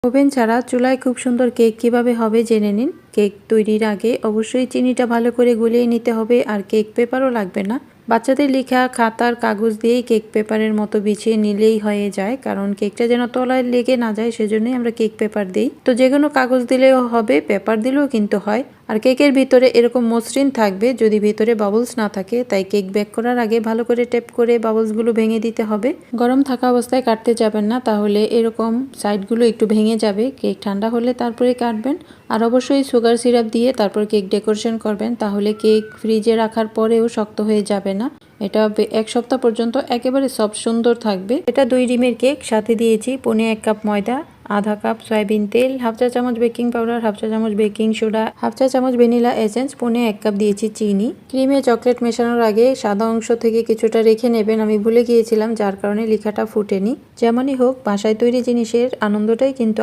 Oven ছাড়া চুলায় খুব সুন্দর কেক কিভাবে হবে জেনে নিন। কেক তৈরির আগে অবশ্যই চিনিটা ভালো করে গুলিয়ে নিতে হবে, আর কেক পেপারও লাগবে না। বাচ্চাদের লেখা খাতার কাগজ দিয়েই কেক পেপারের মতো বিছিয়ে নিলেই হয়ে যায়, কারণ কেকটা যেন তলায় লেগে না যায় সেজন্যই আমরা কেক পেপার দিই। তো যে কোনো কাগজ দিলেও হবে, পেপার দিলেও কিন্তু হয়। আর কেকের ভিতরে এরকম মসৃণ থাকবে যদি ভিতরে বাবলস না থাকে, তাই কেক বেক করার আগে ভালো করে টেপ করে বাবলসগুলো ভেঙে দিতে হবে। গরম থাকা অবস্থায় কাটতে যাবেন না, তাহলে এরকম সাইডগুলো একটু ভেঙে যাবে। কেক ঠান্ডা হলে তারপরে কাটবেন। আর অবশ্যই সুগার সিরাপ দিয়ে তারপর কেক ডেকোরেশন করবেন, তাহলে কেক ফ্রিজে রাখার পরেও শক্ত হয়ে যাবে না। এটা 1 সপ্তাহ পর্যন্ত একেবারে সব সুন্দর থাকবে। এটা 2 ডিমের কেক, সাথে দিয়েছি 1.25 কাপ ময়দা, আধা কাপ সয়াবিন তেল, হাফ চা চামচ বেকিং পাউডার, হাফ চা চামচ বেকিং সোডা, হাফ চা চামচ ভ্যানিলা এসেন্স, 1.25 কাপ দিয়েছি চিনি। ক্রিমে চকলেট মেশানোর আগে সাদা অংশ থেকে কিছুটা রেখে নেবেন, আমি ভুলে গিয়েছিলাম যার কারণে লেখাটা ফুটেনি। যেমনই হোক, বাসায় তৈরি জিনিসের আনন্দটাই কিন্তু